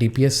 DPS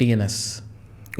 TNS।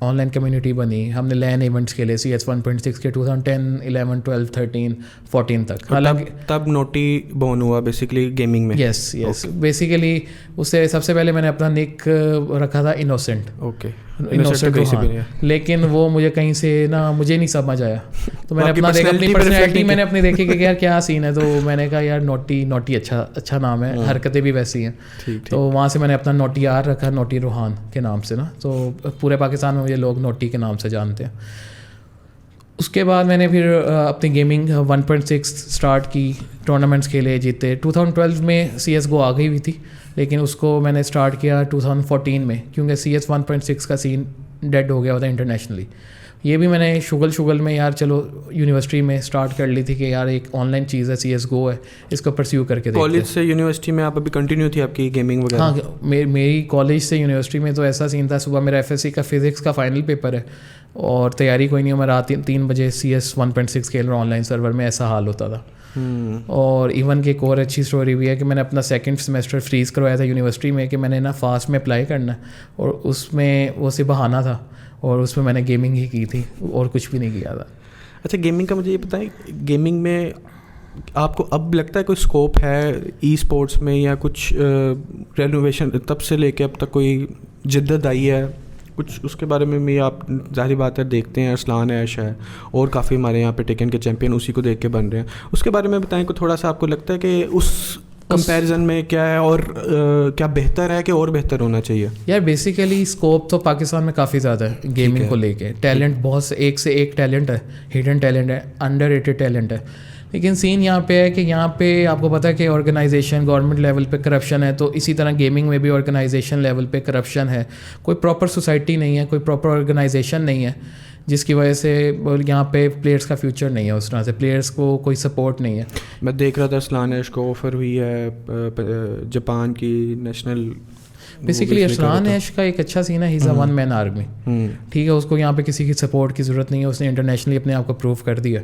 On line community بنی, ہم نے لین ایونٹس کھیلے CS 1.6 کے 2010, 11, 12, 13, 14 تک. حالانکہ تب نوٹی بورن ہوا بیسیکلی گیمنگ میں. یس بیسیکلی اس سے سب سے پہلے میں نے اپنا نک رکھا تھا انوسینٹ. اوکے. انوسینٹ لیکن وہ مجھے کہیں سے نا مجھے نہیں سمجھ آیا, تو میں نے اپنا دیکھا, اپنی پرسنالٹی میں نے اپنی دیکھی کہ یار کیا سین ہے, تو میں نے کہا یار نوٹی اچھا نام ہے, حرکتیں بھی ویسی ہیں, تو وہاں سے میں نے اپنا نوٹی آر رکھا, نوٹی روحان کے نام سے نا, تو پورے پاکستان میں مجھے لوگ نوٹی کے نام سے جانتے ہیں. اس کے بعد میں نے پھر اپنی گیمنگ 1.6 اسٹارٹ کی, ٹورنامنٹس کھیلے, جیتے. 2012 میں CSGO آ گئی ہوئی تھی, لیکن اس کو میں نے اسٹارٹ کیا 2014 میں, کیونکہ CS 1.6 کا سین ڈیڈ ہو گیا ہوتا ہے انٹرنیشنلی. یہ بھی میں نے شغل میں یار چلو یونیورسٹی میں اسٹارٹ کر لی تھی کہ یار ایک آن لائن چیز ہے, CSGO ہے, اس کو پرسیو کر کے دیکھتے ہیں. کالج سے یونیورسٹی میں آپ ابھی کنٹینیو تھی آپ کی گیمنگ وغیرہ؟ ہاں, میری کالج سے یونیورسٹی میں تو ایسا سین تھا, صبح میرا FSC کا فزکس کا فائنل پیپر ہے اور تیاری کوئی نہیں ہو, میں رات 3 بجے CS 1.6 کھیل رہا ہوں آن لائن سرور میں, ایسا حال ہوتا تھا. اور ایون کہ ایک اور اچھی اسٹوری بھی ہے کہ میں نے اپنا سیکنڈ سیمسٹر فریز کروایا تھا یونیورسٹی میں کہ میں نے نا فاسٹ میں اپلائی کرنا ہے, اور اس میں وہ صرف بہانہ تھا, اور اس میں میں نے گیمنگ ہی کی تھی اور کچھ بھی نہیں کیا تھا. اچھا, گیمنگ کا مجھے یہ بتائیں, گیمنگ میں آپ کو اب لگتا ہے کوئی اسکوپ ہے ای اسپورٹس میں, یا کچھ رینوویشن تب سے لے کے اب تک کوئی جدت آئی ہے کچھ, اس کے بارے میں بھی آپ ظاہری بات ہے دیکھتے ہیں, ارسلان ایش ہے اور کافی ہمارے یہاں پہ ٹیکن کے چیمپئن اسی کو دیکھ کے بن رہے ہیں, اس کے بارے میں بتائیں کہ تھوڑا سا آپ کو لگتا ہے کہ اس کمپیریزن میں کیا ہے, اور کیا بہتر ہے کہ اور بہتر ہونا چاہیے؟ یار بیسیکلی اسکوپ تو پاکستان میں کافی زیادہ ہے گیمنگ کو لے کے, ٹیلنٹ بہت سے ایک ٹیلنٹ ہے, ہڈن ٹیلنٹ ہے, انڈر ریٹڈ ٹیلنٹ ہے. لیکن سین یہاں پہ ہے کہ یہاں پہ آپ کو پتہ ہے کہ آرگنائزیشن گورنمنٹ لیول پہ کرپشن ہے, تو اسی طرح گیمنگ میں بھی آرگنائزیشن لیول پہ کرپشن ہے, کوئی پراپر سوسائٹی نہیں ہے, کوئی پراپر آرگنائزیشن نہیں ہے, جس کی وجہ سے یہاں پہ پلیئرس کا فیوچر نہیں ہے, اس طرح سے پلیئرس کو کوئی سپورٹ نہیں ہے. میں دیکھ رہا تھا ارسلان ایش کو آفر ہوئی ہے جاپان کی نیشنل, بیسیکلی ارسلان ایش کا ایک اچھا سین ہے, ہی از اے ون مین آرمی, ٹھیک ہے, اس کو یہاں پہ کسی کی سپورٹ کی ضرورت نہیں ہے, اس نے انٹرنیشنلی اپنے آپ کو پروو کر دیا.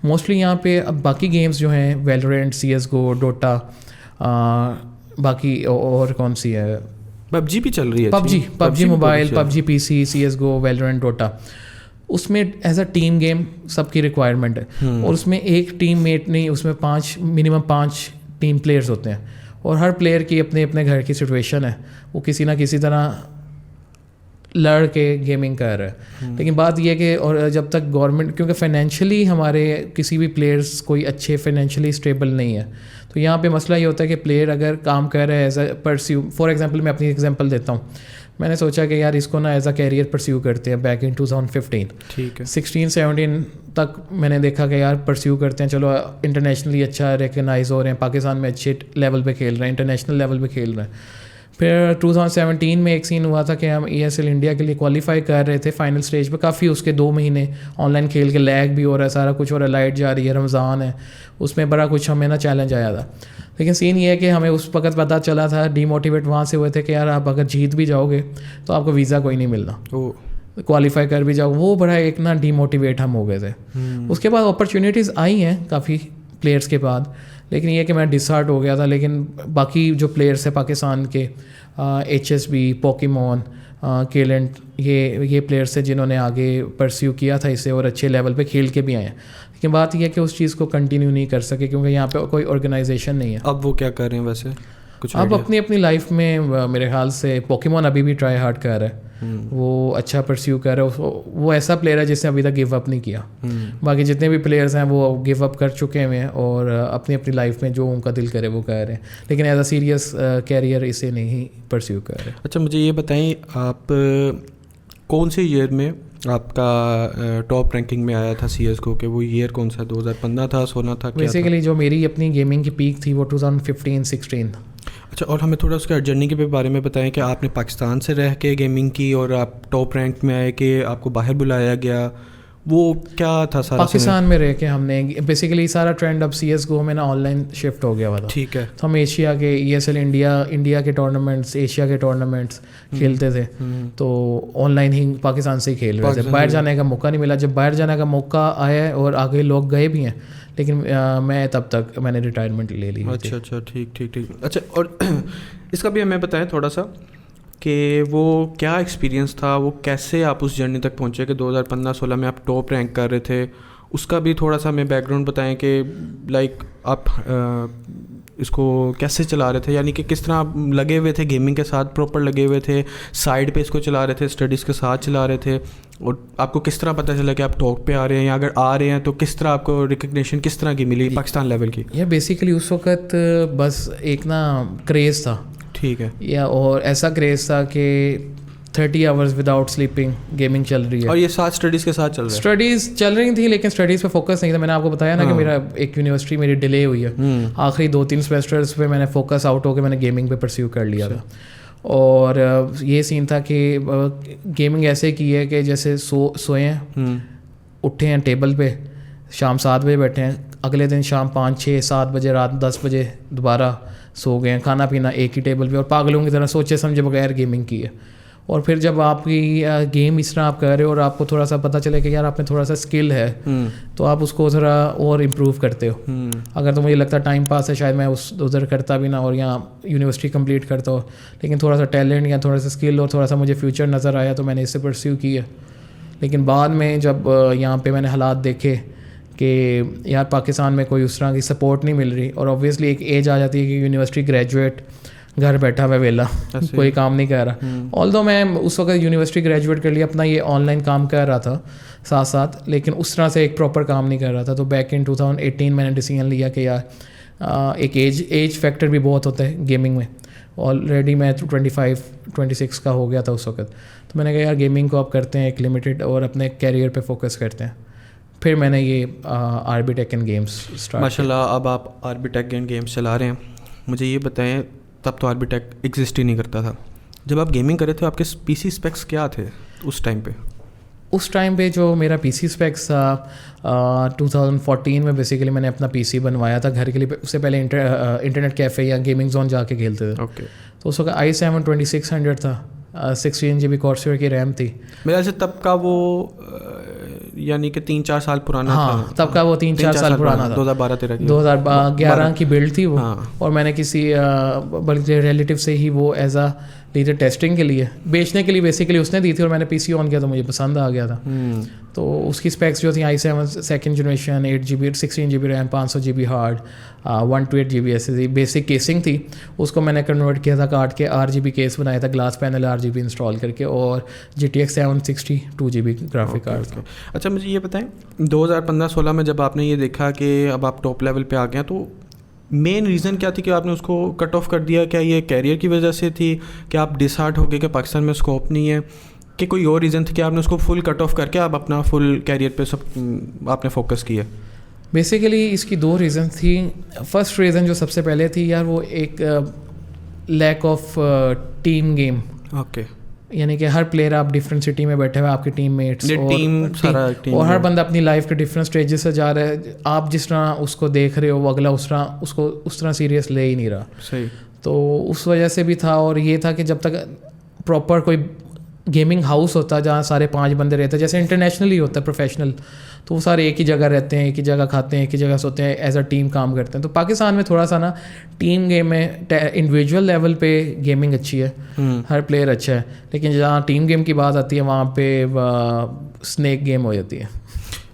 موسٹلی یہاں پہ اب باقی گیمز جو ہیں ویلورینٹ, CSGO, ڈوٹا, باقی اور کون سی ہے, PUBG بھی چل رہی ہے, PUBG mobile, PUBG PC, CSGO, ویلورینٹ, ڈوٹا, اس میں ایز اے ٹیم گیم سب کی ریکوائرمنٹ ہے, اور اس میں ایک ٹیم میٹ نہیں, اس میں منیمم 5 ٹیم پلیئرز ہوتے ہیں, اور ہر پلیئر کی اپنے گھر کی سچویشن ہے, وہ کسی نہ کسی طرح لڑ کے گیمنگ کر رہا ہے. لیکن بات یہ کہ اور جب تک گورنمنٹ, کیونکہ فائنینشلی ہمارے کسی بھی پلیئرس کوئی اچھے فائنینشلی اسٹیبل نہیں ہے, تو یہاں پہ مسئلہ یہ ہوتا ہے کہ پلیئر اگر کام کر رہا ہے as a perceive, for example میں اپنی ایگزامپل دیتا ہوں, میں نے سوچا کہ یار اس کو نا ایز اے کیریئر پرسیو کرتے ہیں بیک ان 2015, ٹھیک ہے, 16-17 تک میں نے دیکھا کہ یار پرسیو کرتے ہیں, چلو انٹرنیشنلی اچھا ریکگنائز ہو رہے ہیں, پاکستان میں اچھے لیول پہ کھیل رہے ہیں, انٹرنیشنل لیول پہ کھیل رہے ہیں. پھر 2017 میں ایک سین ہوا تھا کہ ہم ESL انڈیا کے لیے کوالیفائی کر رہے تھے فائنل اسٹیج پہ, کافی اس کے 2 مہینے آن لائن کھیل کے لیگ بھی ہو رہا ہے, سارا کچھ ہو رہا ہے, لائٹ جا رہی ہے, رمضان ہے, اس میں بڑا کچھ ہمیں نا چیلنج آیا تھا. لیکن سین یہ ہے کہ ہمیں اس وقت پتہ چلا تھا, ڈی موٹیویٹ وہاں سے ہوئے تھے کہ یار آپ اگر جیت بھی جاؤ گے تو آپ کو ویزا کوئی نہیں ملنا, کوالیفائی کر بھی جاؤ, وہ بڑا ایک نا ڈی موٹیویٹ ہم ہو گئے تھے. اس کے بعد اپرچونیٹیز آئی ہیں کافی پلیئرس کے بعد, لیکن یہ کہ میں ڈسہارٹ ہو گیا تھا. لیکن باقی جو پلیئرس ہیں پاکستان کے, HSB, پوکیمون, کیلنٹ, یہ پلیئرس ہیں جنہوں نے آگے پرسیو کیا تھا اسے اور اچھے لیول پہ کھیل کے بھی آئے ہیں. لیکن بات یہ ہے کہ اس چیز کو کنٹینیو نہیں کر سکے کیونکہ یہاں پہ کوئی آرگنائزیشن نہیں ہے. اب وہ کیا کر رہے ہیں ویسے کچھ؟ اب اپنی لائف میں میرے خیال سے پوکیمون ابھی بھی ٹرائی ہارڈ کر رہا ہے, وہ اچھا پرسیو کر رہا ہے, وہ ایسا پلیئر ہے جس نے ابھی تک گیو اپ نہیں کیا. باقی جتنے بھی پلیئرز ہیں وہ گیو اپ کر چکے ہوئے ہیں اور اپنی لائف میں جو ان کا دل کرے وہ کر رہے ہیں, لیکن ایز اے سیریس کیریئر اسے نہیں پرسیو کر رہے. اچھا مجھے یہ بتائیں, آپ کون سے ایئر میں آپ کا ٹاپ رینکنگ میں آیا تھا CSGO کے, وہ ایئر کون سا, 2015 تھا, 16 تھا؟ بیسیکلی جو میری اپنی گیمنگ کی پیک تھی وہ 2015-16. اچھا, اور ہمیں تھوڑا اس کے جرنی کے بارے میں بتائیں کہ آپ نے پاکستان سے رہ کے گیمنگ کی اور آپ ٹاپ رینک میں آئے کہ آپ کو باہر بلایا گیا, وہ کیا تھا سارا؟ پاکستان میں رہ کے ہم نے بیسیکلی سارا ٹرینڈ اب CSGO میں نا آن لائن شفٹ ہو گیا ہوا تھا. ٹھیک ہے, تو ہم ایشیا کے ESL انڈیا کے ٹورنامنٹس, ایشیا کے ٹورنامنٹس کھیلتے تھے, تو آن لائن ہی پاکستان سے ہی کھیل رہے تھے. باہر جانے کا موقع نہیں ملا, جب باہر جانے کا موقع آیا ہے اور آگے لوگ گئے بھی ہیں, لیکن میں تب تک میں نے ریٹائرمنٹ لے لی. اچھا ٹھیک. اچھا, اور اس کا بھی ہمیں بتائیں تھوڑا سا کہ وہ کیا ایکسپیرینس تھا, وہ کیسے آپ اس جرنی تک پہنچے کہ 2015-16 میں آپ ٹاپ رینک کر رہے تھے, اس کا بھی تھوڑا سا ہمیں بیک گراؤنڈ بتائیں کہ لائک آپ اس کو کیسے چلا رہے تھے, یعنی کہ کس طرح آپ لگے ہوئے تھے گیمنگ کے ساتھ, پراپر لگے ہوئے تھے, سائڈ پہ اس کو چلا رہے تھے, اسٹڈیز کے ساتھ چلا رہے تھے, اور آپ کو کس طرح پتہ چلا کہ آپ ٹاپ پہ آ رہے ہیں, یا اگر آ رہے ہیں تو کس طرح آپ کو ریکگنیشن کس طرح کی ملی پاکستان لیول کی؟ یہ بیسیکلی اس وقت بس ایک نا کریز تھا, ٹھیک ہے, یا اور ایسا کریز تھا کہ 30 hours وداؤٹ سلیپنگ گیمنگ چل رہی ہے, اور یہ ساتھ اسٹڈیز کے ساتھ چل رہا ہے. اسٹڈیز چل رہی تھیں لیکن اسٹڈیز پہ فوکس نہیں تھا. میں نے آپ کو بتایا نا کہ میرا ایک یونیورسٹی میری ڈیلے ہوئی ہے, آخری 2-3 سیمسٹرز پہ میں نے فوکس آؤٹ ہو کے میں نے گیمنگ پہ پرسیو کر لیا تھا. اور یہ سین تھا کہ گیمنگ ایسے کی ہے کہ جیسے سوئے ہیں, اٹھے ہیں ٹیبل پہ, شام 7 بجے بیٹھے ہیں, اگلے دن شام 5-6-7 بجے, رات 10 بجے دوبارہ سو گئے ہیں, کھانا پینا ایک ہی ٹیبل پہ, اور پاگلوں کی طرح سوچے سمجھے بغیر گیمنگ کی ہے. اور پھر جب آپ کی گیم اس طرح آپ کر رہے ہو اور آپ کو تھوڑا سا پتہ چلے کہ یار آپ میں تھوڑا سا اسکل ہے, تو آپ اس کو ذرا اور امپروو کرتے ہو. اگر تو مجھے لگتا ہے ٹائم پاس ہے شاید میں اس ادھر کرتا بھی نہ اور یہاں یونیورسٹی کمپلیٹ کرتا ہو, لیکن تھوڑا سا ٹیلنٹ یا تھوڑا سا اسکل اور تھوڑا سا مجھے فیوچر نظر آیا تو میں نے اس سے پرسیو کی ہے. لیکن بعد میں جب یہاں پہ میں نے حالات دیکھے کہ یار پاکستان میں کوئی اس طرح کی سپورٹ نہیں مل رہی, اور اوبویسلی ایک ایج آ جاتی ہے کہ یونیورسٹی گریجویٹ گھر بیٹھا ہوا ویلا, کوئی کام نہیں کر رہا. آلدو میں اس وقت یونیورسٹی گریجویٹ کر لیا, اپنا یہ آن لائن کام کر رہا تھا ساتھ ساتھ, لیکن اس طرح سے ایک پراپر کام نہیں کر رہا تھا. تو بیک ان 2018 میں نے ڈیسیژن لیا کہ یار ایک ایج فیکٹر بھی بہت ہوتا ہے گیمنگ میں. آلریڈی میں 25-26 کا ہو گیا تھا اس وقت, تو میں نے کہا یار گیمنگ کو اب کرتے ہیں ایک لمیٹیڈ اور اپنے کیریئر پہ فوکس کرتے ہیں. پھر میں نے یہ R B tech and games start. ماشاء اللہ, اب آپ R B tech and games چلا رہے ہیں. مجھے یہ بتائیں, تب تو آر بی ٹیک ایگزسٹ ہی نہیں کرتا تھا, جب آپ گیمنگ کر رہے تھے آپ کے پی سی اسپیکس کیا تھے اس ٹائم پہ؟ اس ٹائم پہ جو میرا پی سی اسپیکس تھا 2014 میں بیسیکلی میں نے اپنا پی سی بنوایا تھا گھر کے لیے. اس سے پہلے انٹرنیٹ کیفے یا گیمنگ زون جا کے کھیلتے تھے. اوکے, تو اس وقت i7 2600 تھا, 16 GB کورسیور کی ریم تھی. میرا سے تب کا وہ یعنی کہ 3-4 سال پرانا تھا. ہاں تب کا وہ 3-4 سال پرانا تھا, 2012-11 کی بلڈ تھی وہ. اور میں نے کسی بلکہ ریلیٹیو سے ہی وہ ایز اے لیڈر ٹیسٹنگ کے لیے بیچنے کے لیے بیسیکلی اس نے دی تھی, اور میں نے پی سی آن کیا تو مجھے پسند آ گیا تھا. تو اس کی اسپیکس جو تھیں i7 second generation 8 GB 16 GB RAM 500 GB hard 128 GB SSD, basic casing تھی. اس کو میں نے کنورٹ کیا تھا کاٹ کے, RGB کیس بنایا تھا, گلاس پینل RGB انسٹال کر کے, اور GTX 760 2 GB گرافک کارڈ تھا. اچھا مجھے یہ بتائیں 2015-16 میں جب آپ نے یہ دیکھا کہ اب آپ ٹاپ لیول پہ آ گئے, تو مین ریزن کیا تھی کہ آپ نے اس کو کٹ آف کر دیا؟ کیا یہ کیریئر کی وجہ سے تھی کہ آپ ڈس ہارٹ ہو گئے کہ پاکستان میں اسکوپ نہیں ہے, کہ کوئی اور ریزن تھی کہ آپ نے اس کو فل کٹ آف کر کے آپ اپنا فل کیریئر پہ سب آپ نے فوکس کیا؟ بیسیکلی اس کی 2 ریزن تھی. فرسٹ ریزن جو سب سے پہلے تھی یار وہ ایک lack of team game. Okay, یعنی کہ ہر پلیئر آپ ڈفرینٹ سٹی میں بیٹھے ہوئے, آپ کے ٹیم میٹس اور ہر بندہ اپنی لائف کے ڈفرینٹ اسٹیجز سے جا رہا ہے. آپ جس طرح اس کو دیکھ رہے ہو وہ اگلا اس کو اس طرح سیریس لے ہی نہیں رہا. صحیح. تو اس وجہ سے بھی تھا, اور یہ تھا کہ جب تک پراپر کوئی گیمنگ ہاؤس ہوتا ہے جہاں سارے 5 بندے رہتے ہیں, جیسے انٹرنیشنلی ہوتا ہے پروفیشنل, تو وہ سارے ایک ہی جگہ رہتے ہیں, ایک ہی جگہ کھاتے ہیں, ایک ہی جگہ سوتے ہیں, ایز اے ٹیم کام کرتے ہیں. تو پاکستان میں تھوڑا سا نا ٹیم گیم میں انڈیویجول لیول پہ گیمنگ اچھی ہے, ہر پلیئر اچھا ہے, لیکن جہاں ٹیم گیم کی بات آتی ہے وہاں پہ اسنیک گیم ہو جاتی ہے.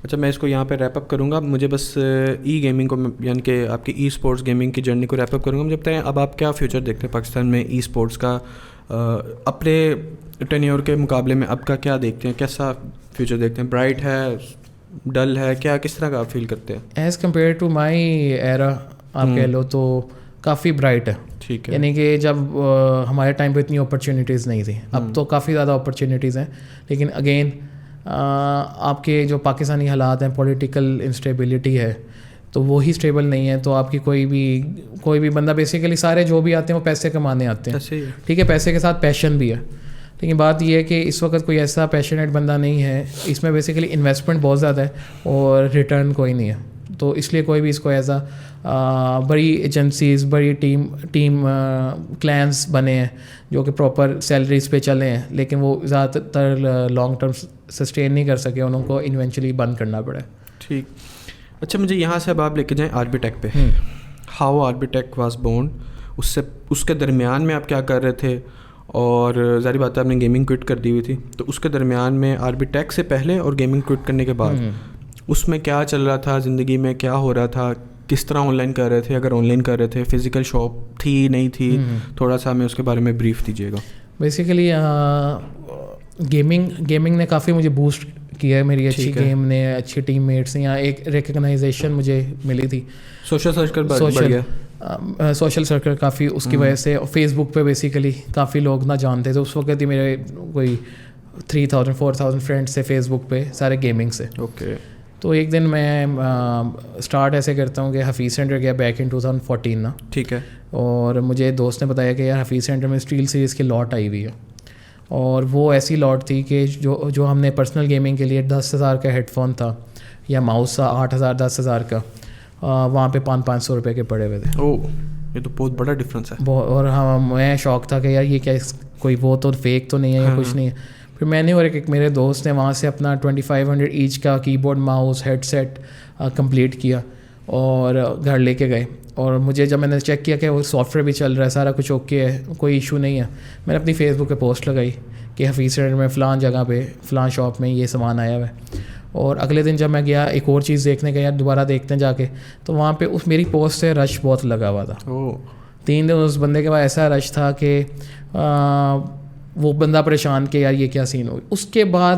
اچھا میں اس کو یہاں پہ ریپ اپ کروں گا. مجھے بس ای گیمنگ کو یعنی کہ آپ کی ای اسپورٹس گیمنگ کی جرنی کو ریپ اپ کروں گا. مجھے بتائیں اب آپ کیا فیوچر دیکھتے ہیں پاکستان میں ای اسپورٹس کا, اپنے ٹینیور کے مقابلے میں اب کا کیا دیکھتے ہیں, کیسا فیوچر دیکھتے ہیں؟ برائٹ ہے, ڈل ہے, کیا کس طرح کا آپ فیل کرتے ہیں؟ ایز کمپیئر ٹو مائی ایرا آپ کہہ لو تو کافی برائٹ ہے. ٹھیک ہے. یعنی کہ جب ہمارے ٹائم پہ اتنی اپرچونیٹیز نہیں تھیں, اب تو کافی زیادہ اپرچونیٹیز ہیں, لیکن اگین آپ کے جو پاکستانی حالات ہیں, پولیٹیکل انسٹیبلٹی ہے, تو وہی اسٹیبل نہیں ہے. تو آپ کی کوئی بھی بندہ بیسیکلی سارے جو بھی آتے ہیں وہ پیسے کمانے آتے ہیں, ٹھیک ہے, پیسے کے ساتھ پیشن بھی ہے, لیکن بات یہ ہے کہ اس وقت کوئی ایسا پیشنیٹ بندہ نہیں ہے. اس میں بیسیکلی انویسٹمنٹ بہت زیادہ ہے اور ریٹرن کوئی نہیں ہے. تو اس لیے کوئی بھی اس کو ایز بڑی ایجنسیز, بڑی ٹیم کلینس بنے ہیں جو کہ پراپر سیلریز پہ چلے ہیں, لیکن وہ زیادہ تر لانگ ٹرم سسٹین نہیں کر سکے, انہوں کو ایونچولی بند کرنا پڑے. ٹھیک. اچھا مجھے یہاں سے اب آپ لے کے جائیں آر بی ٹیک پہ. How R B Tech was born, اس کے درمیان میں آپ کیا کر رہے تھے, اور ظاہر بات ہے آپ نے گیمنگ کوئٹ کر دی ہوئی تھی, تو اس کے درمیان میں آر بی ٹیک سے پہلے اور گیمنگ کوئٹ کرنے کے بعد اس میں کیا چل رہا تھا, زندگی میں کیا ہو رہا تھا, کس طرح آن لائن کر رہے تھے, اگر آن لائن کر رہے تھے فزیکل شاپ تھی نہیں تھی, تھوڑا سا ہمیں اس کے بارے میں بریف دیجیے گا. بیسیکلی گیمنگ نے کافی مجھے بوسٹ کیا ہے, میری اچھی گیم نے, اچھی ٹیم میٹس نے, یہاں ایک ریکگنائزیشن مجھے ملی تھی, سوشل سرکل کافی اس کی وجہ سے. فیس بک پہ بیسیکلی کافی لوگ نہ جانتے تھے اس وقت ہی, میرے کوئی 3,000-4,000 فرینڈس تھے فیس بک پہ, سارے گیمنگ سے. اوکے. تو ایک دن میں اسٹارٹ ایسے کرتا ہوں کہ حفیظ سینٹر گیا بیک ان 2014 نا, ٹھیک ہے, اور مجھے دوست نے بتایا کہ یار حفیظ سینٹر میں اسٹیل سیریز کی لاٹ آئی ہوئی ہے, اور وہ ایسی لاٹ تھی کہ جو ہم نے پرسنل گیمنگ کے لیے 10,000 کا ہیڈ فون تھا یا ماؤس تھا 8,000-10,000 کا, وہاں پہ 500 روپے کے پڑے ہوئے تھے. یہ تو بہت بڑا ڈفرینس ہے. اور ہاں میں شوق تھا کہ یار یہ کیا کوئی وہ تو فیک تو نہیں ہے یا کچھ نہیں ہے. پھر میں نے اور ایک میرے دوست نے وہاں سے اپنا 2,500 ایچ کا keyboard mouse headset complete کیا اور گھر لے کے گئے. اور مجھے جب میں نے چیک کیا کہ وہ سافٹ ویئر بھی چل رہا ہے, سارا کچھ اوکے ہے, کوئی ایشو نہیں ہے, میں نے اپنی فیس بک پہ پوسٹ لگائی کہ حفیظ سینٹر میں فلاں جگہ پہ فلاں شاپ میں یہ سامان آیا ہوا ہے. اور اگلے دن جب میں گیا ایک اور چیز دیکھنے گیا, دوبارہ دیکھتے ہیں جا کے, تو وہاں پہ اس میری پوسٹ سے رش بہت لگا ہوا تھا. 3 دن اس بندے کے پاس ایسا رش تھا کہ وہ بندہ پریشان کہ یار یہ کیا سین ہوئی. اس کے بعد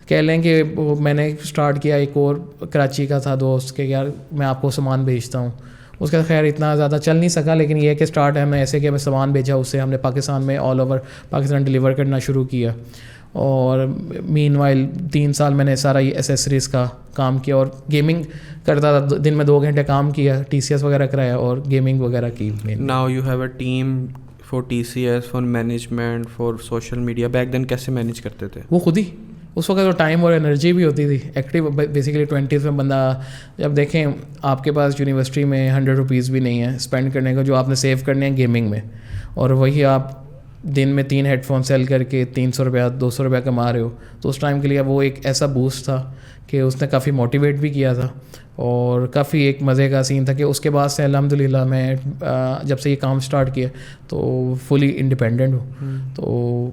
کہہ لیں کہ میں نے اسٹارٹ کیا, ایک اور کراچی کا تھا دوست کہ یار میں آپ کو سامان بھیجتا ہوں. اس کا خیر اتنا زیادہ چل نہیں سکا, لیکن یہ کہ اسٹارٹ ہے ہم نے ایسے کہ ہمیں سامان بھیجا, اس سے ہم نے پاکستان میں آل اوور پاکستان ڈلیور کرنا شروع کیا. اور مین وائل 3 سال میں نے سارا یہ ایسیسریز کا کام کیا اور گیمنگ کرتا تھا. دن میں 2 گھنٹے کام کیا, TCS وغیرہ کرایا اور گیمنگ وغیرہ کی. Now you have a team for TCS, for management, for social media. Back then کیسے مینیج کرتے تھے؟ وہ خود ہی, اس وقت تو ٹائم اور انرجی بھی ہوتی تھی. ایکٹیو بیسیکلی 20s میں بندہ جب دیکھیں آپ کے پاس یونیورسٹی میں 100 روپیز بھی نہیں ہے اسپینڈ کرنے کا, جو آپ نے سیو کرنے ہیں گیمنگ میں, اور وہی آپ دن میں 3 ہیڈ فون سیل کر کے 300 روپیہ 200 روپیہ کما رہے ہو, تو اس ٹائم کے لیے وہ ایک ایسا بوسٹ تھا کہ اس نے کافی موٹیویٹ بھی کیا تھا. اور کافی ایک مزے کا سین تھا کہ اس کے بعد سے الحمدللہ میں جب سے یہ کام سٹارٹ کیا تو فلی انڈیپینڈنٹ ہوں. تو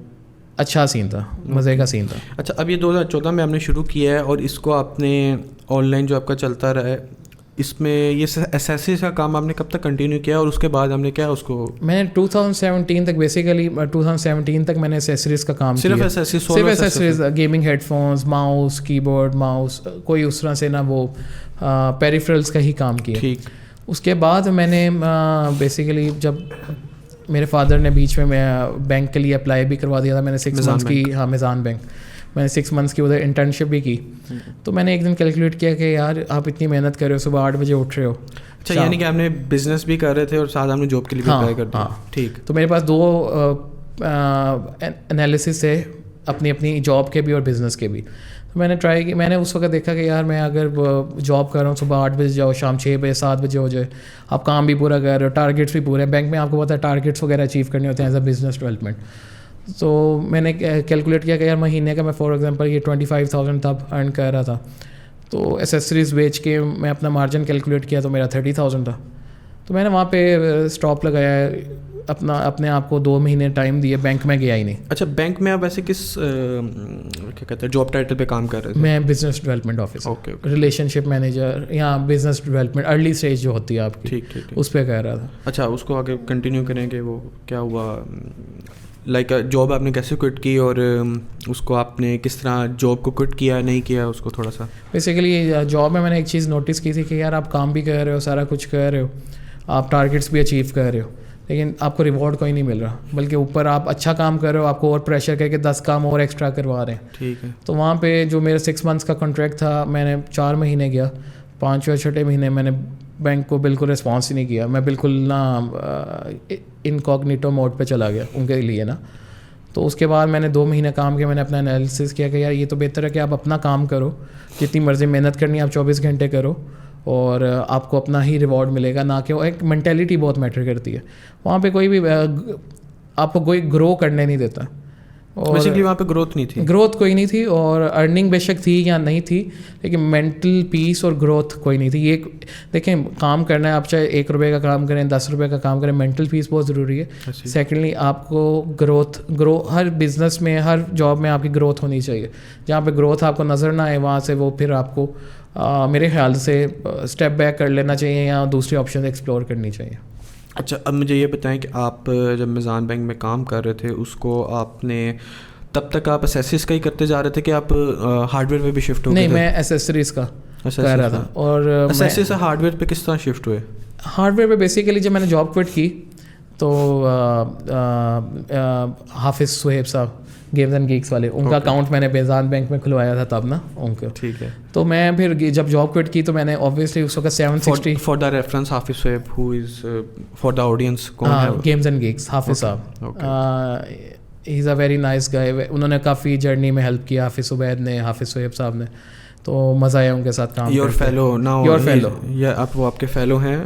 اچھا سین تھا, مزے کا سین تھا. اچھا, اب یہ 2014 میں آپ نے شروع کیا ہے اور اس کو آپ نے آن لائن جو آپ کا چلتا رہا ہے, اس میں یہ ایسیسریز کا کام آپ نے کب تک کنٹینیو کیا اور اس کے بعد ہم نے کیا اس کو؟ میں نے 2017 تک بیسیکلی 2017 تک میں نے ایسیسریز کا کام کیا. صرف accessories, gaming headphones, mouse, keyboard, mouse, کوئی اس طرح سے نہ وہ پیریفرلس کا ہی کام کیا. ٹھیک. اس کے بعد میں نے بیسیکلی جب میرے فادر نے بیچ میں بینک کے لیے اپلائی بھی کروا دیا تھا, میں نے 6 منتھس کی, ہاں میزان بینک, میں نے 6 منتھس کی ادھر انٹرنشپ بھی کی. تو میں نے ایک دن کیلکولیٹ کیا کہ یار آپ اتنی محنت کر رہے ہو, صبح 8 بجے اٹھ رہے ہو. اچھا, یعنی کہ آپ نے بزنس بھی کر رہے تھے اور ساتھ آپ نے جاب کے لیے بھی اپلائی کر دیا. ٹھیک. تو میرے پاس 2 انالیسس ہے, اپنی جاب کے بھی اور بزنس کے بھی. تو میں نے ٹرائی کی, میں نے اس وقت دیکھا کہ یار میں اگر جاب کر رہا ہوں صبح 8 بجے جاؤ, شام 6 بجے 7 بجے ہو جائے, آپ کام بھی پورا کر رہے ہو, ٹارگیٹس بھی پورے ہیں. بینک میں آپ کو پتا ہے ٹارگیٹس وغیرہ اچیو کرنے ہوتے ہیں ایز اے بزنس ڈیولپمنٹ. تو میں نے کیلکولیٹ کیا کہ یار مہینے کا میں فار ایگزامپل یہ 25,000 تب ارن کر رہا تھا, تو ایسیسریز بیچ کے میں اپنا مارجن کیلکولیٹ کیا تو میرا 30,000 تھا. تو میں نے وہاں پہ اسٹاپ لگایا, اپنے آپ کو 2 مہینے ٹائم دیے, بینک میں گیا ہی نہیں. اچھا, بینک میں آپ ویسے کس کیا کہتے ہیں جاب ٹائٹل پہ کام کر رہے تھے؟ میں business development officer. Okay. Relationship manager یا بزنس ڈیولپمنٹ ارلی اسٹیج جو ہوتی ہے آپ کی, ٹھیک ٹھیک, اس پہ کہہ رہا تھا. اچھا, اس کو آگے کنٹینیو کریں گے. وہ کیا ہوا, لائک جاب آپ نے کیسے کوئٹ کی اور اس کو آپ نے کس طرح جاب کو کوئٹ کیا نہیں کیا, اس کو تھوڑا سا. بیسیکلی جاب میں نے ایک چیز نوٹس کی تھی کہ یار آپ کام بھی کر رہے ہو, سارا کچھ کر رہے ہو, آپ ٹارگیٹس بھی اچیو کر رہے ہو, لیکن آپ کو ریوارڈ کوئی نہیں مل رہا, بلکہ اوپر آپ اچھا کام کر رہے ہو, آپ کو اور پریشر کر کے 10 کام اور ایکسٹرا کروا رہے ہیں. ٹھیک ہے. تو وہاں پہ جو میرا 6 منتھس کا کانٹریکٹ تھا, میں نے 4 مہینے گیا, 5 یا 6 مہینے میں نے بینک کو بالکل رسپانس ہی نہیں کیا. میں بالکل نا انکوگنیٹو موڈ پہ چلا گیا ان کے لیے نا. تو اس کے بعد میں نے 2 مہینے کام کیا, میں نے اپنا انالیسس کیا کہ یار یہ تو بہتر ہے کہ آپ اپنا کام کرو, جتنی مرضی محنت کرنی ہے آپ 24 گھنٹے کرو اور آپ کو اپنا ہی ریوارڈ ملے گا, نہ کہ ایک مینٹیلیٹی بہت میٹر کرتی ہے. وہاں پہ کوئی بھی آپ کو کوئی گرو کرنے نہیں دیتا. اور بیسیکلی وہاں پہ گروتھ نہیں تھی. گروتھ کوئی نہیں تھی, اور ارننگ بے شک تھی یا نہیں تھی, لیکن مینٹل پیس اور گروتھ کوئی نہیں تھی. یہ دیکھیں کام کرنا ہے, آپ چاہے 1 روپے کا کام کریں 10 روپے کا کام کریں, مینٹل پیس بہت ضروری ہے. سیکنڈلی آپ کو ہر بزنس میں ہر جاب میں آپ کی گروتھ ہونی چاہیے. جہاں پہ گروتھ آپ کو نظر نہ آئے وہاں سے وہ پھر آپ کو میرے خیال سے اسٹیپ بیک کر لینا چاہیے یا دوسری آپشن ایکسپلور کرنی چاہیے. اچھا, اب مجھے یہ بتائیں کہ آپ جب میزان بینک میں کام کر رہے تھے اس کو آپ نے تب تک آپ اسیسریز کا ہی کرتے جا رہے تھے کہ آپ ہارڈ ویئر پہ بھی شفٹ ہو گئے؟ نہیں, میں ایسیسریز کا کر رہا تھا. اور ایسیسریز سے ہارڈ ویئر پہ کس طرح شفٹ ہوئے؟ ہارڈ ویئر پہ بیسیکلی جب میں نے جاب کوئٹ کی تو حافظ سہیب صاحب گیمز اینڈ گیکس والے, ان کا اکاؤنٹ میں نے میزان بینک میں کھلوایا تھا تب نا ان کو. ٹھیک ہے. تو میں پھر جب جاب کوئٹ کی تو میں نے اوبویسلی اس وقت 760 فار دا ریفرنس حافظ صہیب ہو از فار دا آڈینس کون ہے؟ گیمز اینڈ گیکس حافظ صاحب, ہی از اے ویری نائس گائے. انہوں نے کافی جرنی میں ہیلپ کیا, حافظ عبید نے, حافظ صہیب صاحب نے, تو مزہ آیا ان کے ساتھ کام. Your fellow now, your fellow, یا آپ وہ آپ کے فیلو ہیں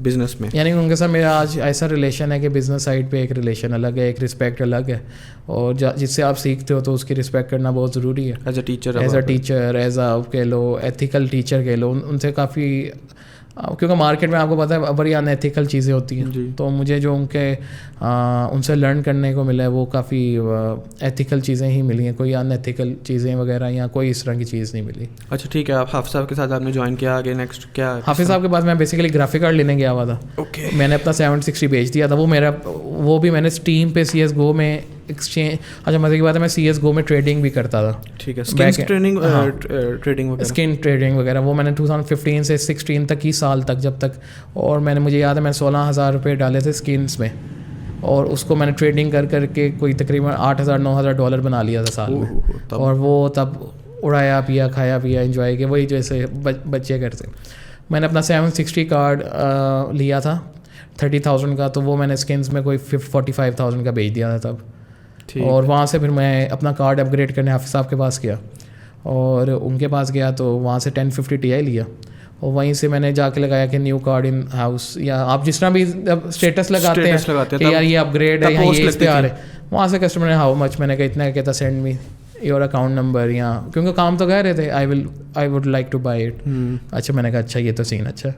بزنس میں؟ یعنی ان کے ساتھ میرا آج ایسا ریلیشن ہے کہ بزنس سائڈ پہ ایک ریلیشن الگ ہے, ایک رسپیکٹ الگ ہے, اور جس سے آپ سیکھتے ہو تو اس کی رسپیکٹ کرنا بہت ضروری ہے. As a teacher, as a کہہ لو ایتھیکل ٹیچر کہہ لو, ان سے کافی, کیونکہ مارکیٹ میں آپ کو پتہ ہے بڑی ان ایتھیکل چیزیں ہوتی ہیں, تو مجھے جو ان سے لرن کرنے کو ملا ہے وہ کافی ایتھیکل چیزیں ہی ملی ہیں, کوئی ان ایتھیکل چیزیں وغیرہ یا کوئی اس طرح کی چیز نہیں ملی. اچھا ٹھیک ہے, آپ حافظ صاحب کے ساتھ آپ نے جوائن کیا, آگے نیکسٹ کیا؟ حافظ صاحب کے بعد میں بیسیکلی گرافک کارڈ لینے گیا ہوا تھا. میں نے اپنا 760 بیچ دیا تھا. وہ بھی میں نے اسٹیم پہ CSGO میں ایکسچینج. اچھا مزے کی بات ہے, میں CSGO میں ٹریڈنگ بھی کرتا تھا. ٹھیک ہے, اسکن ٹریڈنگ وغیرہ وہ میں نے 2015 سے 16 تک کی سال تک, جب تک, اور میں نے مجھے یاد ہے میں 16,000 روپے ڈالے تھے اسکینس میں, اور اس کو میں نے ٹریڈنگ کر کے کوئی تقریباً $8,000-9,000 بنا لیا تھا سال میں. اور وہ تب اڑایا پیا, کھایا پیا, انجوائے کیا, وہی جیسے بچے کرتے. میں نے اپنا 760 کارڈ لیا تھا 30,000 کا, تو وہ میں نے اسکینس میں کوئی 45,000 کا بیچ دیا تھا تب. اور وہاں سے پھر میں اپنا کارڈ اپ گریڈ کرنے حافظ صاحب کے پاس گیا, اور ان کے پاس گیا تو وہاں سے 1050 Ti لیا, اور وہیں سے میں نے جا کے لگایا کہ نیو کارڈ ان ہاؤس, یا آپ جس طرح بھی اسٹیٹس لگاتے ہیں کہ یار یہ اپ گریڈ ہے یا یہ اس پہ آ رہے, وہاں سے کسٹمر نے ہاؤ مچ, میں نے کہا اتنا کہتا send me your account number, یا کیونکہ کام تو کہہ رہے تھے I would like to buy it. اچھا میں نے کہا اچھا یہ تو سین اچھا.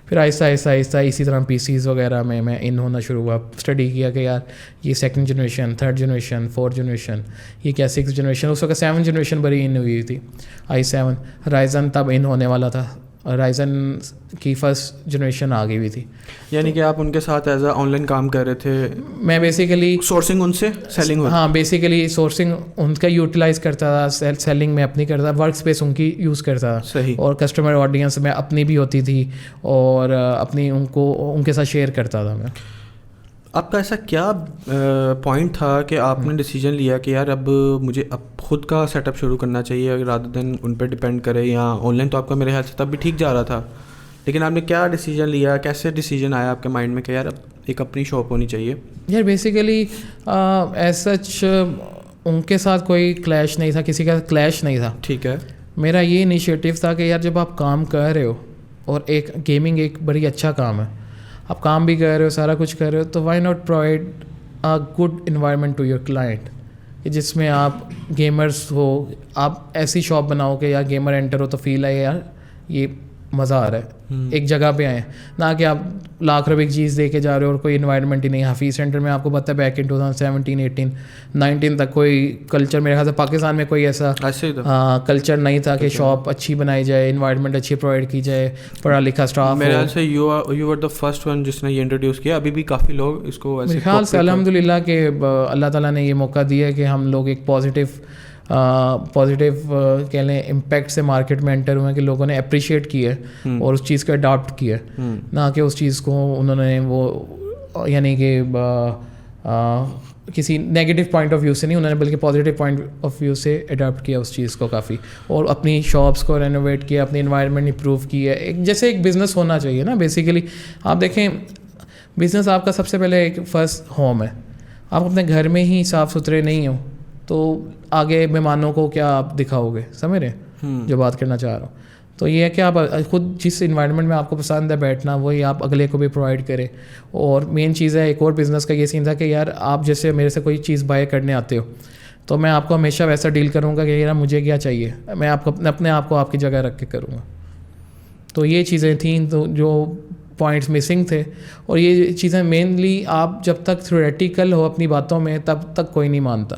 پھر آہستہ اسی طرح PCs وغیرہ میں ان ہونا شروع ہوا, اسٹڈی کیا کہ یار یہ 2nd generation, 3rd generation, 4th generation, یہ کیا 6th جنریشن. اس وقت 7th جنریشن بڑی ان ہوئی تھی, i7. رائزن تب ان ہونے والا تھا, رائزن کی 1st جنریشن آ گئی ہوئی تھی. یعنی کہ آپ ان کے ساتھ ایز اے آن لائن کام کر رہے تھے؟ میں بیسیکلی سورسنگ ان سے, سیلنگ ہوتی؟ ہاں بیسیکلی سورسنگ ان کا یوٹیلائز کرتا تھا, سیلنگ میں اپنی کرتا تھا, ورک اسپیس ان کی یوز کرتا تھا. صحیح. اور کسٹمر آڈینس میں اپنی بھی ہوتی تھی, اور اپنی ان کے ساتھ شیئر کرتا تھا میں. آپ کا ایسا کیا پوائنٹ تھا کہ آپ نے ڈیسیجن لیا کہ یار اب مجھے اب خود کا سیٹ اپ شروع کرنا چاہیے رادر دین ان پہ ڈپینڈ کرے, یا آن لائن تو آپ کا میرے خیال سے تب بھی ٹھیک جا رہا تھا, لیکن آپ نے کیا ڈیسیجن لیا, کیسے ڈیسیجن آیا آپ کے مائنڈ میں کہ یار اب ایک اپنی شاپ ہونی چاہیے؟ یار بیسیکلی ایز سچ ان کے ساتھ کوئی کلیش نہیں تھا, کسی کا کلیش نہیں تھا. ٹھیک ہے. میرا یہ انیشیٹو تھا کہ یار جب آپ کام کر رہے ہو, اور ایک گیمنگ ایک بڑی اچھا کام ہے, آپ کام بھی کر رہے ہو, سارا کچھ کر رہے ہو, تو why not provide a good environment to your client, جس میں آپ گیمرس ہو, آپ ایسی شاپ بناؤ کہ یار گیمر انٹر ہو تو فیل آئے یار یہ مزہ آ رہا ہے, ایک جگہ پہ آئے, نہ کہ آپ لاکھ روپے کی چیز دے کے جا رہے ہو اور کوئی انوائرمنٹ ہی نہیں. حفیظ سینٹر میں آپ کو پتہ ہے بیک ان 2017, 18, 19 تک کوئی کلچر میرے خیال سے پاکستان میں کوئی ایسا کلچر نہیں تھا کہ شاپ اچھی بنائی جائے, انوائرمنٹ اچھی پرووائڈ کی جائے, پڑھا لکھا اسٹاف. میرے خیال سے you are the first one جس نے یہ انٹروڈیوس کیا, ابھی بھی کافی لوگ اس کو میرے خیال سے الحمد للہ کہ اللہ تعالیٰ نے یہ موقع دیا کہ ہم لوگ ایک پازیٹیو کہہ لیں امپیکٹ سے مارکیٹ میں انٹر ہوئے ہیں, کہ لوگوں نے اپریشیٹ کیا ہے اور اس چیز کو اڈاپٹ کیا ہے, نہ کہ اس چیز کو انہوں نے وہ یعنی کہ کسی نیگیٹو پوائنٹ آف ویو سے نہیں, انہوں نے بلکہ پازیٹیو پوائنٹ آف ویو سے اڈاپٹ کیا اس چیز کو کافی, اور اپنی شاپس کو رینوویٹ کیا, اپنی انوائرمنٹ امپروو کیا. ایک جیسے ایک بزنس ہونا چاہیے نا, بیسیکلی آپ دیکھیں بزنس آپ کا سب سے پہلے ایک فرسٹ ہوم ہے. آپ اپنے گھر میں ہی صاف ستھرے نہیں ہو تو آگے مہمانوں کو کیا آپ دکھاؤ گے, سمجھ رہے ہیں جو بات کرنا چاہ رہا ہوں. تو یہ ہے کہ آپ خود جس انوائرمنٹ میں آپ کو پسند ہے بیٹھنا, وہی آپ اگلے کو بھی پرووائڈ کریں. اور مین چیز ہے ایک اور بزنس کا یہ سین تھا کہ یار آپ جیسے میرے سے کوئی چیز بائی کرنے آتے ہو تو میں آپ کو ہمیشہ ویسا ڈیل کروں گا کہ یار مجھے کیا چاہیے, میں آپ کو اپنے آپ کو آپ کی جگہ رکھ کے کروں گا. تو یہ چیزیں تھیں تو جو پوائنٹس مسنگ تھے, اور یہ چیزیں مینلی آپ جب تک تھیوریٹیکل ہو اپنی باتوں میں تب تک کوئی نہیں مانتا,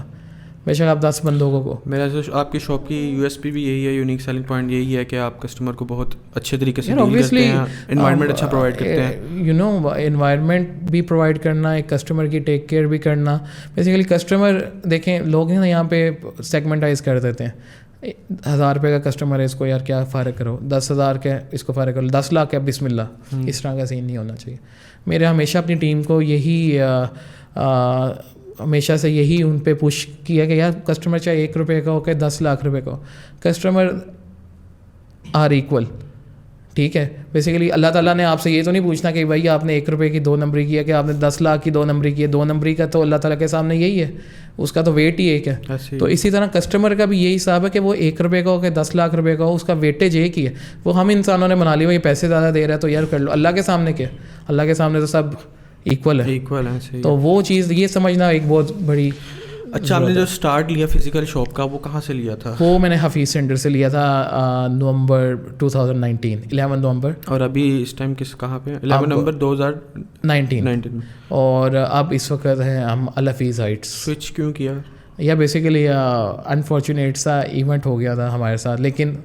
بے شک آپ 10 بندوں کو. میرا آپ کی شاپ کی یو ایس پی بھی یہی ہے, یونیک سیلنگ پوائنٹ یہی ہے کہ آپ کسٹمر کو بہت اچھے طریقے سے ڈیل کرتے ہیں, انوائرمنٹ اچھا پرووائڈ کرتے ہیں. یو نو انوائرمنٹ بھی پرووائڈ کرنا, ایک کسٹمر کی ٹیک کیئر بھی کرنا. بیسیکلی کسٹمر دیکھیں لوگ ہیں نا یہاں پہ سیگمنٹائز کر دیتے ہیں, 1000 روپے کا کسٹمر ہے اس کو یار کیا فارغ کرو, 10,000 کا اس کو فارغ کرو, 10 لاکھ کا بسم اللہ. اس طرح کا سین نہیں ہونا چاہیے. میرے ہمیشہ اپنی ٹیم کو یہی ہمیشہ سے یہی ان پہ پش کیا کہ یار کسٹمر چاہے 1 روپے کا ہو کہ 10 لاکھ روپے کا ہو, کسٹمر آر ایکول. ٹھیک ہے, بیسیکلی اللہ تعالیٰ نے آپ سے یہ تو نہیں پوچھنا کہ بھائی آپ نے 1 روپے کی 2 نمبری کیا کہ آپ نے 10 لاکھ کی 2 نمبری کی ہے. 2 نمبری کا تو اللہ تعالیٰ کے سامنے یہی ہے, اس کا تو ویٹ ہی ایک ہے. تو اسی طرح کسٹمر کا بھی یہی حساب ہے کہ وہ 1 روپے کا ہو کہ 10 لاکھ روپے کا ہو, اس کا ویٹیج ایک ہی ہے. وہ ہم انسانوں نے بنا لی وہی پیسے زیادہ دے رہا ہے تو یار کر لو. اللہ کے سامنے کیا, اللہ کے سامنے تو سب ایکول ہے. تو وہ چیز یہ سمجھنا ایک بہت بڑی. اچھا, آپ نے جو اسٹارٹ لیا فزیکل شاپ کا وہ کہاں سے لیا تھا؟ وہ میں نے حفیظ سینٹر سے لیا تھا نومبر 2019, 11 نومبر. اور ابھی اس ٹائم کہاں پہ؟ 11 نومبر 2019. اور اب اس وقت ہے ہم الحفیظ ہائٹس. سوئچ کیوں کیا؟ یا بیسیکلی انفارچونیٹ سا ایونٹ ہو گیا تھا ہمارے ساتھ, لیکن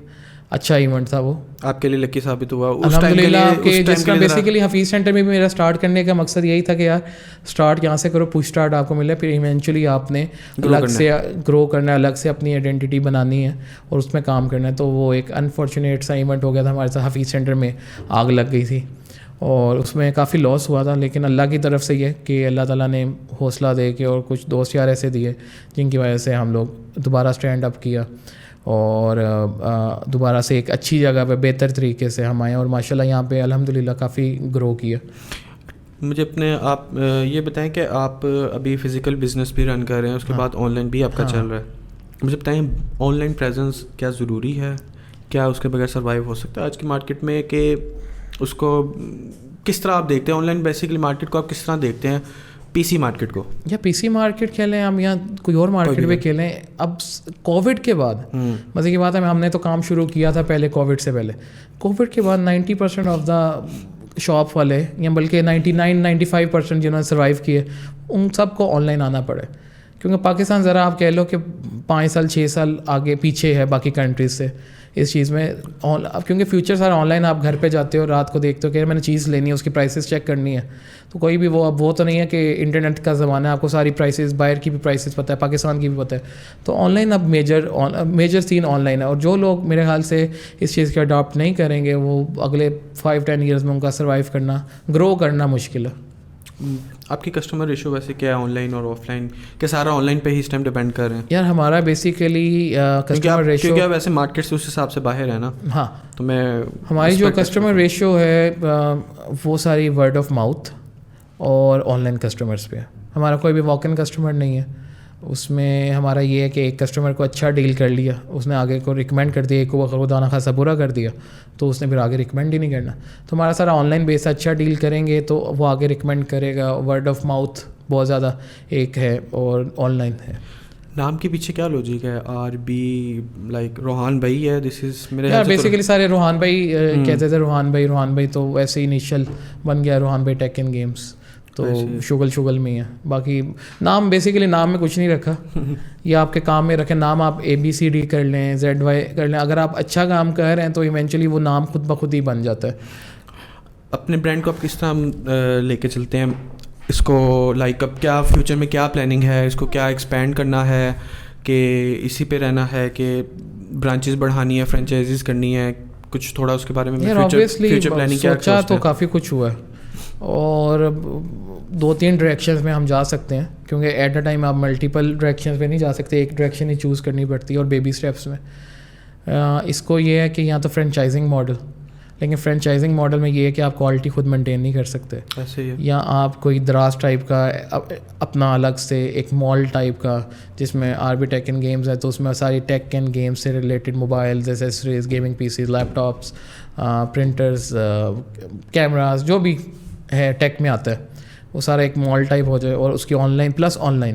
اچھا ایونٹ تھا وہ. آپ کے لیے لکی ثابت ہوا الحمدللہ. جس کا بیسیکلی حفیظ سینٹر میں بھی میرا اسٹارٹ کرنے کا مقصد یہی تھا کہ یار اسٹارٹ یہاں سے کرو, پش اسٹارٹ آپ کو ملے, پھر ایونچولی آپ نے الگ سے گرو کرنا ہے, الگ سے اپنی آئیڈینٹی بنانی ہے اور اس میں کام کرنا ہے. تو وہ ایک انفارچونیٹ سا ایونٹ ہو گیا تھا ہمارے ساتھ. حفیظ سینٹر میں آگ لگ گئی تھی اور اس میں کافی لاس ہوا تھا, لیکن اللہ کی طرف سے یہ کہ اللہ تعالیٰ نے حوصلہ دے کے اور کچھ دوست یار ایسے دیے جن کی وجہ سے ہم لوگ دوبارہ اسٹینڈ اپ کیا اور دوبارہ سے ایک اچھی جگہ پہ بہتر طریقے سے ہم آئے اور ماشاءاللہ یہاں پہ الحمدللہ کافی گرو کیا. مجھے اپنے آپ یہ بتائیں کہ آپ ابھی فزیکل بزنس بھی رن کر رہے ہیں, اس کے بعد آن لائن بھی آپ کا چل رہا ہے. مجھے بتائیں آن لائن پریزنس کیا ضروری ہے, کیا اس کے بغیر سروائیو ہو سکتا ہے آج کی مارکیٹ میں, کہ اس کو کس طرح آپ دیکھتے ہیں آن لائن بیسیکلی مارکیٹ کو, آپ کس طرح دیکھتے ہیں پی سی مارکیٹ کو؟ یا پی سی مارکیٹ کھیلیں ہم یا کوئی اور مارکیٹ پہ کھیلیں. اب کووڈ کے بعد مزے کی بات ہے, ہم نے تو کام شروع کیا تھا پہلے کووڈ سے پہلے. کووڈ کے بعد 90% آف دا شاپ والے یا بلکہ 99-95% جنہوں نے سروائیو کیے ان سب کو آن لائن آنا پڑے, کیونکہ پاکستان ذرا آپ کہہ لو کہ 5 سال 6 سال آگے پیچھے ہے باقی کنٹریز سے اس چیز میں. کیونکہ فیوچر سارا آن لائن, آپ گھر پہ جاتے ہو رات کو دیکھتے ہو کہ میں نے چیز لینی ہے, اس کی پرائسز چیک کرنی ہے. تو کوئی بھی وہ اب وہ تو نہیں ہے کہ انٹرنیٹ کا زمانہ ہے, آپ کو ساری پرائسز باہر کی بھی پرائسز پتہ ہے, پاکستان کی بھی پتہ ہے. تو آن لائن اب میجر سین آن لائن ہے, اور جو لوگ میرے خیال سے اس چیز کے اڈاپٹ نہیں کریں گے وہ اگلے 5-10 ایئرز میں ان کا سروائیو کرنا, گرو کرنا مشکل ہے. آپ کی کسٹمر ریشو ویسے کیا ہے آن لائن اور آف لائن, کہ سارا آن لائن پہ ہی اس ٹائم ڈیپینڈ کر رہے ہیں؟ یار ہمارا بیسیکلی کسٹمر ریشو, کیونکہ ویسے مارکیٹ سے اس حساب سے باہر ہے نا. ہاں, تو میں ہماری جو کسٹمر ریشو ہے وہ ساری ورڈ آف ماؤتھ اور آن لائن کسٹمرس پہ. ہمارا کوئی بھی واک ان کسٹمر نہیں ہے. اس میں ہمارا یہ ہے کہ ایک کسٹمر کو اچھا ڈیل کر لیا, اس نے آگے کو ریکمینڈ کر دیا, ایک کو اگر وہ دانا خاصا برا کر دیا تو اس نے پھر آگے ریکمینڈ ہی نہیں کرنا. تو ہمارا سارا آن لائن بیس, اچھا ڈیل کریں گے تو وہ آگے ریکمینڈ کرے گا. ورڈ آف ماؤتھ بہت زیادہ ایک ہے اور آن لائن ہے. نام کے پیچھے کیا لوجک ہے؟ آر بی لائک روحان بھائی ہے, دس از میرے یار بیسیکلی سارے روحان بھائی کہتے تھے, روحان بھائی تو ویسے ہی انیشیل بن گیا روحان بھائی ٹیک اینڈ گیمس. تو شغل میں ہی ہے, باقی نام بیسیکلی نام میں کچھ نہیں رکھا. یا آپ کے کام میں رکھیں نام, آپ ABCD کر لیں, ZY کر لیں. اگر آپ اچھا کام کر رہے ہیں تو ایونچولی وہ نام خود بخود ہی بن جاتا ہے. اپنے برانڈ کو آپ کس طرح لے کے چلتے ہیں اس کو, لائک اب کیا فیوچر میں کیا پلاننگ ہے, اس کو کیا ایکسپینڈ کرنا ہے کہ اسی پہ رہنا ہے, کہ برانچز بڑھانی ہے, فرینچائزیز کرنی ہے, کچھ تھوڑا اس کے بارے میں فیوچر پلاننگ کیا سوچا تو کافی کچھ ہوا ہے, اور 2-3 ڈائریکشنز میں ہم جا سکتے ہیں, کیونکہ ایٹ اے ٹائم آپ ملٹیپل ڈائریکشنز میں نہیں جا سکتے, ایک ڈائریکشن ہی چوز کرنی پڑتی ہے اور بیبی اسٹیپس میں. اس کو یہ ہے کہ یا تو فرینچائزنگ ماڈل, لیکن فرینچائزنگ ماڈل میں یہ ہے کہ آپ کوالٹی خود مینٹین نہیں کر سکتے, یا آپ کوئی دراز ٹائپ کا اپنا الگ سے ایک مال ٹائپ کا جس میں RB ٹیک اینڈ گیمز ہے, تو اس میں ساری ٹیک اینڈ گیمز سے related mobiles, accessories, gaming PCs, لیپ ٹاپس, پرنٹرز, کیمراز, جو بھی ہے ٹیک میں آتا ہے وہ سارا ایک مال ٹائپ ہو جائے, اور اس کی on line plus on line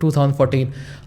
2014.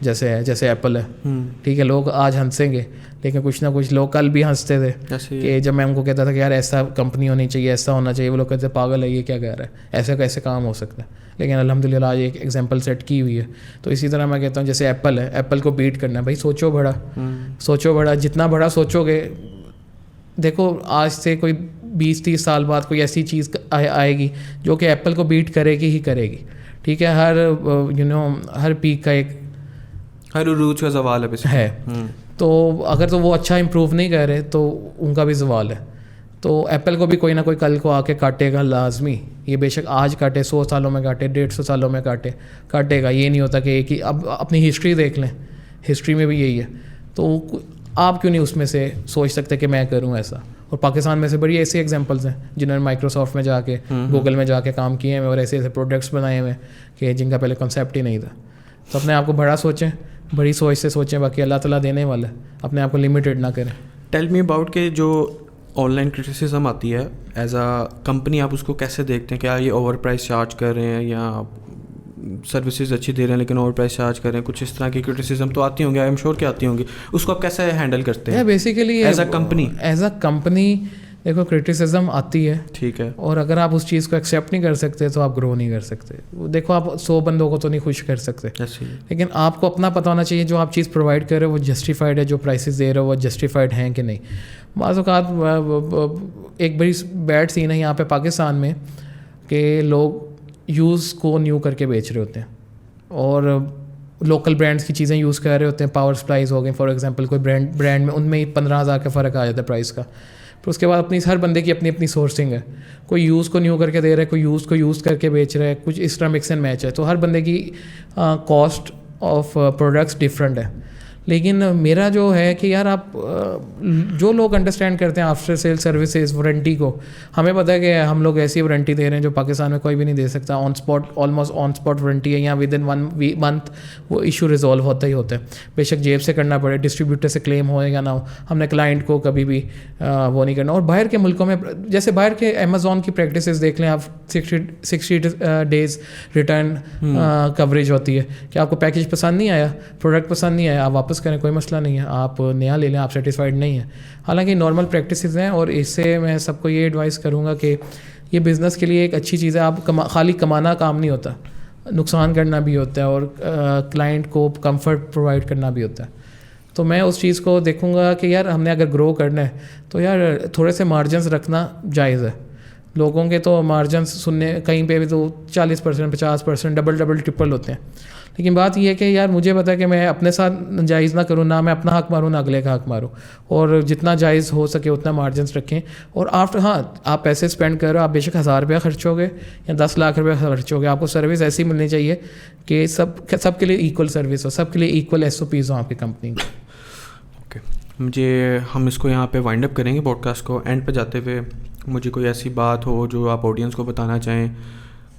جیسے ایپل ہے, ٹھیک ہے, لوگ آج ہنسیں گے لیکن کچھ نہ کچھ لوگ کل بھی ہنستے تھے کہ جب میں ان کو کہتا تھا کہ یار ایسا کمپنی ہونی چاہیے, ایسا ہونا چاہیے, وہ لوگ کہتے پاگل ہے یہ کیا کہہ رہا ہے, ایسا کیسے کام ہو سکتا ہے. لیکن الحمدللہ آج ایک ایگزامپل سیٹ کی ہوئی ہے. تو اسی طرح میں کہتا ہوں جیسے ایپل ہے, ایپل کو بیٹ کرنا ہے بھائی, سوچو بڑا, جتنا بڑا سوچو گے. دیکھو آج سے کوئی 20-30 سال بعد کوئی ایسی چیز آئے گی جو کہ ایپل کو بیٹ کرے گی, ٹھیک ہے. ہر پیک کا ایک ہر عروج کا زوال ہے. تو اگر تو وہ اچھا امپروو نہیں کر رہے تو ان کا بھی زوال ہے. تو ایپل کو بھی کوئی نہ کوئی کل کو آ کے کاٹے گا لازمی. یہ بے شک آج کاٹے, 100 سالوں میں کاٹے, 150 سالوں میں کاٹے گا. یہ نہیں ہوتا کہ ایک ہی. اب اپنی ہسٹری دیکھ لیں, ہسٹری میں بھی یہی ہے. تو آپ کیوں نہیں اس میں سے سوچ سکتے کہ میں کروں ایسا. اور پاکستان میں سے بڑی ایسی ایگزامپلس ہیں جنہوں نے مائکروسافٹ میں جا کے, گوگل میں جا کے کام کیے ہیں اور ایسے پروڈکٹس بنائے ہوئے کہ جن کا پہلے کنسیپٹ ہی نہیں تھا. تو اپنے آپ کو بڑا سوچیں, بڑی سوچ سے سوچیں, باقی اللہ تعالیٰ دینے والا ہے, اپنے آپ کو لمیٹڈ نہ کریں. ٹیل می اباؤٹ کہ جو آن لائن کرٹیسزم آتی ہے ایز اے کمپنی, آپ اس کو کیسے دیکھتے ہیں؟ کیا یہ اوور پرائز چارج کر رہے ہیں یا سروسز اچھی دے رہے ہیں لیکن اوور پرائز چارج کر رہے ہیں؟ کچھ اس طرح کی کرٹیسزم تو آتی ہوں گی, آئی ایم شیور کہ آتی ہوں گی. اس کو آپ کیسے ہینڈل کرتے ہیں بیسیکلی ایز اے کمپنی؟ دیکھو کرٹیسزم آتی ہے, ٹھیک ہے, اور اگر آپ اس چیز کو ایکسیپٹ نہیں کر سکتے تو آپ گرو نہیں کر سکتے. دیکھو آپ 100 بندوں کو تو نہیں خوش کر سکتے, لیکن آپ کو اپنا پتہ ہونا چاہیے جو آپ چیز پرووائڈ کر رہے ہو وہ جسٹیفائڈ ہے, جو پرائسز دے رہے ہو وہ جسٹیفائڈ ہیں کہ نہیں. بعض اوقات ایک بڑی بیڈ سین ہے یہاں پہ پاکستان میں کہ لوگ یوز کو نیو کر کے بیچ رہے ہوتے ہیں اور لوکل برانڈس کی چیزیں یوز کر رہے ہوتے ہیں. پاور سپلائز ہو گئے فار ایگزامپل, کوئی برانڈ میں ان میں 15,000 کا فرق آ جاتا ہے پرائز کا. پھر اس کے بعد ہر بندے کی اپنی سورسنگ ہے. کوئی یوز کو نیو کر کے دے رہا ہے, کوئی یوز کو یوز کر کے بیچ رہا ہے, کچھ اس طرح مکس اینڈ میچ ہے. تو ہر بندے کی کاسٹ آف پروڈکٹس ڈفرینٹ ہے. لیکن میرا جو ہے کہ یار آپ جو لوگ انڈرسٹینڈ کرتے ہیں آفٹر سیل سروسز, وارنٹی کو, ہمیں پتہ ہے کہ ہم لوگ ایسی وارنٹی دے رہے ہیں جو پاکستان میں کوئی بھی نہیں دے سکتا. On spot, almost on spot warranty ہے. یہاں ود ان 1 منتھ وہ ایشو ریزالو ہوتا ہی ہوتا ہے. بے شک جیب سے کرنا پڑے, ڈسٹریبیوٹر سے کلیم ہوئے گا نہ ہو, ہم نے کلائنٹ کو کبھی بھی وہ نہیں کرنا. اور باہر کے ملکوں میں جیسے باہر کے امیزون کی پریکٹسز دیکھ لیں آپ, 60 ڈیز ریٹرن کوریج ہوتی ہے کہ آپ کو پیکیج پسند نہیں آیا, پروڈکٹ پسند نہیں آیا, آپ واپس کریں, کوئی مسئلہ نہیں ہے, آپ نیا لے لیں, آپ سیٹسفائڈ نہیں ہیں. حالانکہ نارمل پریکٹسز ہیں اور اس سے میں سب کو یہ ایڈوائز کروں گا کہ یہ بزنس کے لیے ایک اچھی چیز ہے. آپ خالی کمانا کام نہیں ہوتا, نقصان کرنا بھی ہوتا ہے اور کلائنٹ کو کمفرٹ پرووائڈ کرنا بھی ہوتا ہے. تو میں اس چیز کو دیکھوں گا کہ یار ہم نے اگر گرو کرنا ہے تو یار تھوڑے سے مارجنس رکھنا جائز ہے. لوگوں کے تو مارجنس سننے کہیں پہ بھی تو 40%, 50%, ڈبل ٹرپل ہوتے ہیں. لیکن بات یہ ہے کہ یار مجھے پتا ہے کہ میں اپنے ساتھ جائز نہ کروں, نہ میں اپنا حق ماروں نہ اگلے کا حق ماروں, اور جتنا جائز ہو سکے اتنا مارجنس رکھیں. اور آپ پیسے اسپینڈ کر رہے ہو, آپ بے شک 1,000 روپیہ خرچ ہو گے یا 10 لاکھ روپیہ خرچ ہو گے, آپ کو سروس ایسی ملنی چاہیے کہ سب کے لیے ایکول سروس ہو, سب کے لیے ایکول SOPs ہوں آپ کی کمپنی کی. اوکے, ہم اس کو یہاں پہ وائنڈ اپ کریں گے پوڈ کاسٹ کو. اینڈ پہ جاتے ہوئے مجھے کوئی ایسی بات ہو جو آپ آڈینس کو بتانا چاہیں,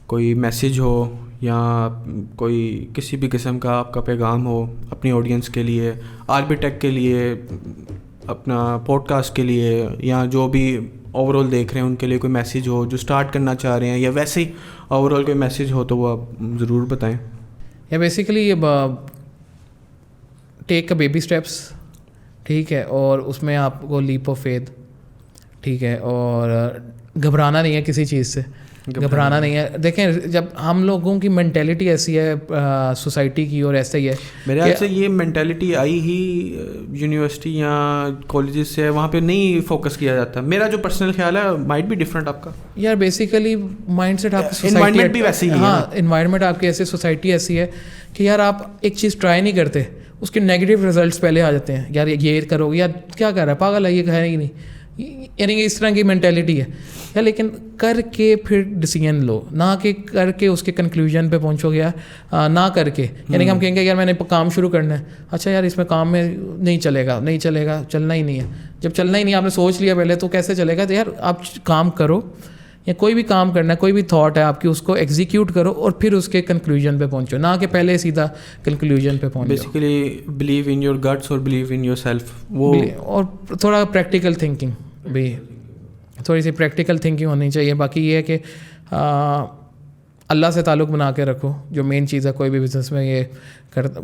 کوئی میسیج ہو یا کوئی کسی بھی قسم کا آپ کا پیغام ہو اپنی آڈینس کے لیے, آربیٹیک کے لیے, اپنا پوڈ کاسٹ کے لیے, یا جو بھی اوور آل دیکھ رہے ہیں ان کے لیے کوئی میسیج ہو جو اسٹارٹ کرنا چاہ رہے ہیں, یا ویسے ہی اوور آل کوئی میسیج ہو تو وہ آپ ضرور بتائیں. یا basically take a baby steps, ٹھیک ہے, اور اس میں آپ کو لیپ آف فیتھ, ٹھیک ہے, اور گھبرانا نہیں ہے کسی چیز سے, گھبرانا نہیں ہے. دیکھیں جب ہم لوگوں کی مینٹیلٹی ایسی ہے سوسائٹی کی, اور ایسا ہی ہے میرے خیال سے یہ مینٹیلٹی آئی ہی یونیورسٹی یا کالجز سے, وہاں پہ نہیں فوکس کیا جاتا. میرا جو پرسنل خیال ہے مائٹ بھی ڈفرینٹ آپ کا. یار بیسیکلی مائنڈ سیٹ آپ کی انوائرمنٹ بھی ویسے ہی ہے. ہاں, انوائرمنٹ آپ کی ایسی, سوسائٹی ایسی ہے کہ یار آپ ایک چیز ٹرائی نہیں کرتے, اس کے نیگیٹو ریزلٹس پہلے آ جاتے ہیں. یار یہ کرو گے, یار کیا کر رہا ہے, پاگل ہے, یہ ہے ہی نہیں, یعنی اس طرح کی مینٹیلٹی ہے. یا لیکن کر کے پھر ڈیسیژن لو, نہ کہ کر کے اس کے کنکلوژن پہ پہنچو گیا, نہ کر کے, یعنی کہ ہم کہیں گے یار میں نے کام شروع کرنا ہے, اچھا یار اس میں کام میں نہیں چلے گا, چلنا ہی نہیں ہے. جب چلنا ہی نہیں آپ نے سوچ لیا پہلے تو کیسے چلے گا. تو یار آپ کام کرو, یا کوئی بھی کام کرنا ہے, کوئی بھی تھاٹ ہے آپ کی, اس کو ایگزیکیوٹ کرو اور پھر اس کے کنکلوژن پہ پہنچو, نہ کہ پہلے سیدھا کنکلوژن پہ پہنچو. Basically believe in your guts اور بلیو ان یور سیلف. وہ اور تھوڑا پریکٹیکل تھنکنگ بھی, تھوڑی سی پریکٹیکل تھنکنگ ہونی چاہیے. باقی یہ ہے کہ اللہ سے تعلق بنا کے رکھو, جو مین چیز ہے. کوئی بھی بزنس میں یہ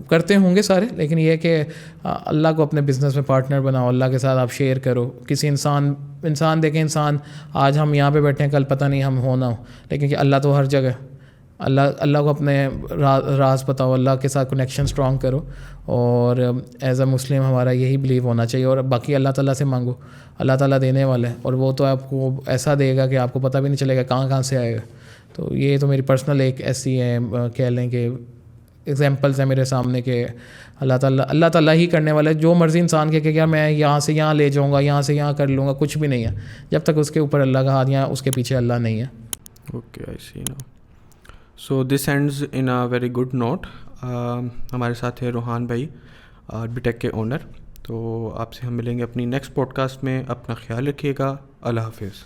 کرتے ہوں گے سارے, لیکن یہ کہ اللہ کو اپنے بزنس میں پارٹنر بناؤ, اللہ کے ساتھ آپ شیئر کرو. کسی انسان دیکھیں, انسان آج ہم یہاں پہ بیٹھے ہیں, کل پتہ نہیں ہم ہو نہ ہو, لیکن کہ اللہ تو ہر جگہ. اللہ کو اپنے راز بتاؤ, اللہ کے ساتھ کنیکشن اسٹرانگ کرو. اور ایز اے مسلم ہمارا یہی بلیو ہونا چاہیے. اور باقی اللہ تعالیٰ سے مانگو, اللہ تعالیٰ دینے والا ہے, اور وہ تو آپ کو ایسا دے گا کہ آپ کو پتہ بھی نہیں چلے گا کہاں سے آئے گا. تو یہ تو میری پرسنل ایک ایسی ہے, کہہ لیں کہ ایگزامپلس ہیں میرے سامنے کہ اللہ تعالیٰ ہی کرنے والا ہے. جو مرضی انسان کے کہ یار میں یہاں سے یہاں لے جاؤں گا, یہاں سے یہاں کر لوں گا, کچھ بھی نہیں ہے جب تک اس کے اوپر اللہ کا ہاتھ یا اس کے پیچھے اللہ نہیں ہے. اوکے, آئی سی نا. So this ends in a very good note. ہمارے ساتھ ہے روحان بھائی, بی ٹیک کے اونر. تو آپ سے ہم ملیں گے اپنی نیکسٹ پوڈ کاسٹ میں. اپنا خیال رکھیے گا. اللہ حافظ.